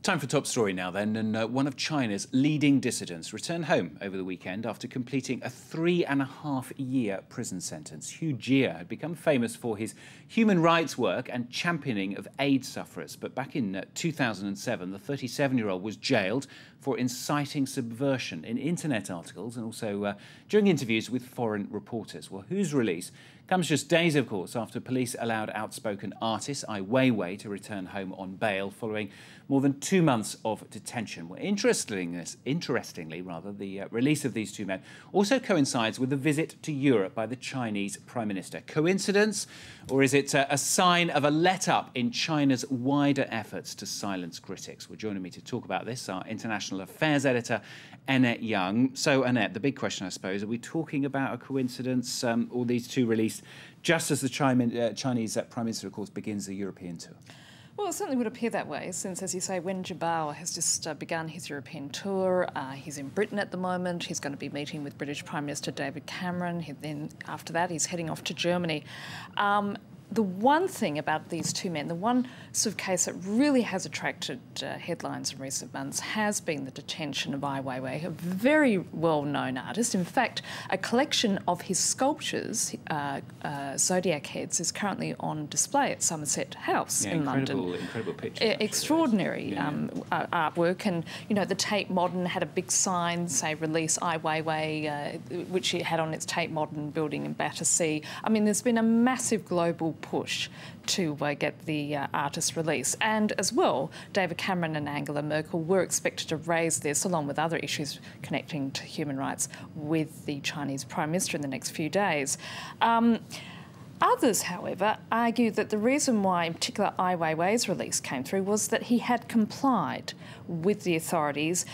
Time for top story now then, and one of China's leading dissidents returned home over the weekend after completing a 3.5-year prison sentence. Hu Jia had become famous for his human rights work and championing of AIDS sufferers, but back in 2007 the 37-year-old was jailed for inciting subversion in internet articles and also during interviews with foreign reporters. Well, Hu's release comes just days, of course, after police allowed outspoken artist Ai Weiwei to return home on bail following more than 2 months of detention. Well, interestingly, the release of these two men also coincides with a visit to Europe by the Chinese Prime Minister. Coincidence, or is it a sign of a let-up in China's wider efforts to silence critics? Well, joining me to talk about this, our international affairs editor, Annette Young. So, Annette, the big question, I suppose, are we talking about a coincidence, or these two released just as the Chinese Prime Minister, of course, begins the European tour? Well, it certainly would appear that way, since, as you say, Wen Jiabao has just begun his European tour. He's in Britain at the moment. He's going to be meeting with British Prime Minister David Cameron. Then, after that, he's heading off to Germany. The one thing about these two men, the one sort of case that really has attracted headlines in recent months has been the detention of Ai Weiwei, a very well-known artist. In fact, a collection of his sculptures, zodiac heads, is currently on display at Somerset House in London. Incredible pictures. Extraordinary artwork, and you know, the Tate Modern had a big sign, say "Release Ai Weiwei," which it had on its Tate Modern building in Battersea. I mean, there's been a massive global push to get the artist released. And as well, David Cameron and Angela Merkel were expected to raise this, along with other issues connecting to human rights, with the Chinese Prime Minister in the next few days. Others, however, argue that the reason why, in particular, Ai Weiwei's release came through was that he had complied with the authorities.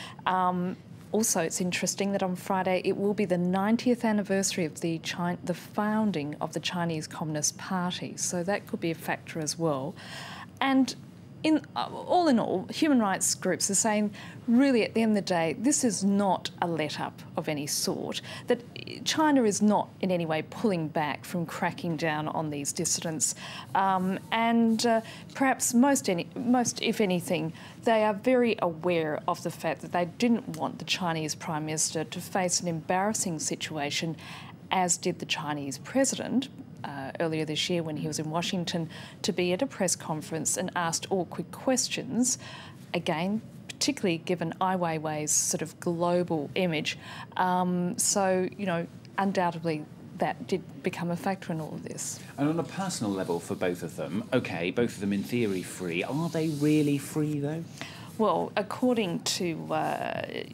Also, it's interesting that on Friday it will be the 90th anniversary of the founding of the Chinese Communist Party, so that could be a factor as well. And all in all, human rights groups are saying, really, at the end of the day, this is not a let-up of any sort, that China is not in any way pulling back from cracking down on these dissidents. Perhaps most, if anything, they are very aware of the fact that they didn't want the Chinese Prime Minister to face an embarrassing situation, as did the Chinese President, earlier this year when he was in Washington, to be at a press conference and asked awkward questions, again, particularly given Ai Weiwei's sort of global image. So, you know, undoubtedly that did become a factor in all of this. And on a personal level for both of them, OK, both of them in theory free. Are they really free, though? Well, according to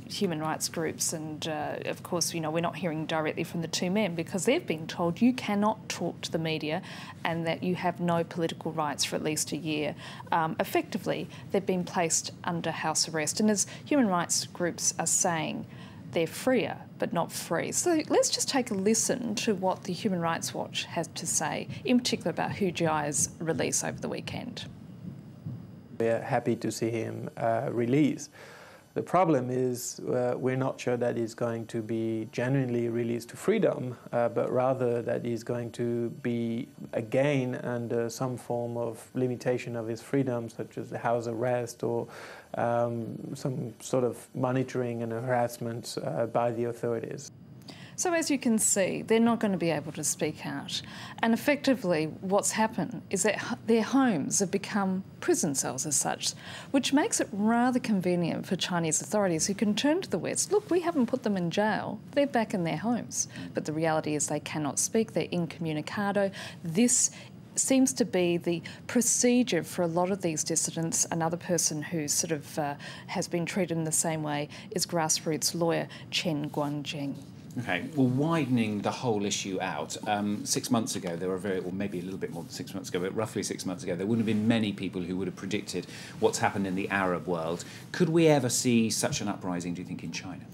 human rights groups, and of course, you know, we're not hearing directly from the two men because they've been told you cannot talk to the media and that you have no political rights for at least a year. Effectively, they've been placed under house arrest. And as human rights groups are saying, they're freer, but not free. So let's just take a listen to what the Human Rights Watch has to say, in particular about Hu Jia's release over the weekend. We're happy to see him released. The problem is we're not sure that he's going to be genuinely released to freedom, but rather that he's going to be again under some form of limitation of his freedom, such as house arrest or some sort of monitoring and harassment by the authorities. So as you can see, they're not going to be able to speak out. And effectively, what's happened is that their homes have become prison cells as such, which makes it rather convenient for Chinese authorities who can turn to the West. Look, we haven't put them in jail. They're back in their homes. But the reality is they cannot speak. They're incommunicado. This seems to be the procedure for a lot of these dissidents. Another person who sort of has been treated in the same way is grassroots lawyer Chen Guangjing. OK, well, widening the whole issue out, 6 months ago, there were or maybe a little bit more than 6 months ago, but roughly 6 months ago, there wouldn't have been many people who would have predicted what's happened in the Arab world. Could we ever see such an uprising, do you think, in China?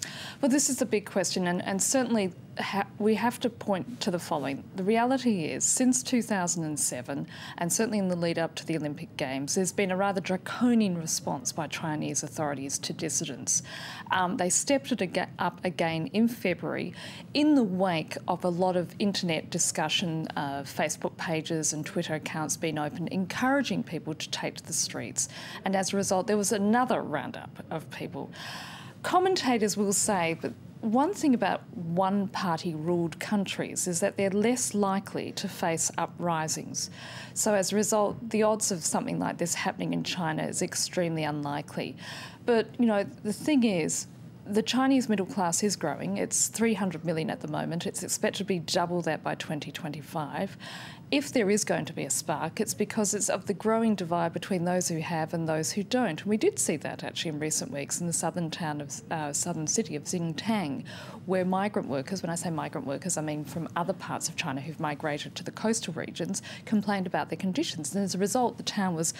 Well, this is the big question, and certainly we have to point to the following. The reality is, since 2007, and certainly in the lead up to the Olympic Games, there's been a rather draconian response by Chinese authorities to dissidents. They stepped it up again in February in the wake of a lot of internet discussion, Facebook pages and Twitter accounts being opened, encouraging people to take to the streets. And as a result, there was another roundup of people. Commentators will say that one thing about one-party ruled countries is that they're less likely to face uprisings. So as a result, the odds of something like this happening in China is extremely unlikely. But, you know, the thing is, the Chinese middle class is growing. It's 300 million at the moment. It's expected to be double that by 2025. If there is going to be a spark, it's because it's of the growing divide between those who have and those who don't. And we did see that actually in recent weeks in the southern city of Xinjiang, where migrant workers, when I say migrant workers, I mean from other parts of China who've migrated to the coastal regions, complained about their conditions. And as a result, the town was,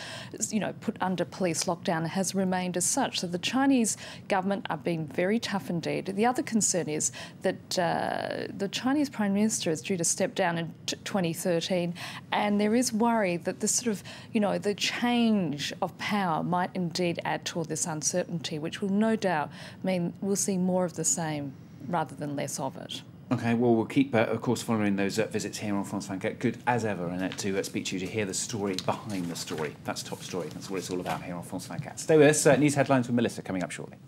you know, put under police lockdown and has remained as such. So the Chinese government are being very tough indeed. The other concern is that the Chinese Prime Minister is due to step down in 2013, and there is worry that this sort of, you know, the change of power might indeed add to all this uncertainty, which will no doubt mean we'll see more of the same rather than less of it. OK, well, we'll keep, of course, following those visits here on France 24. Good as ever, and to speak to you to hear the story behind the story. That's top story. That's what it's all about here on France 24. Stay with us. News headlines with Melissa coming up shortly.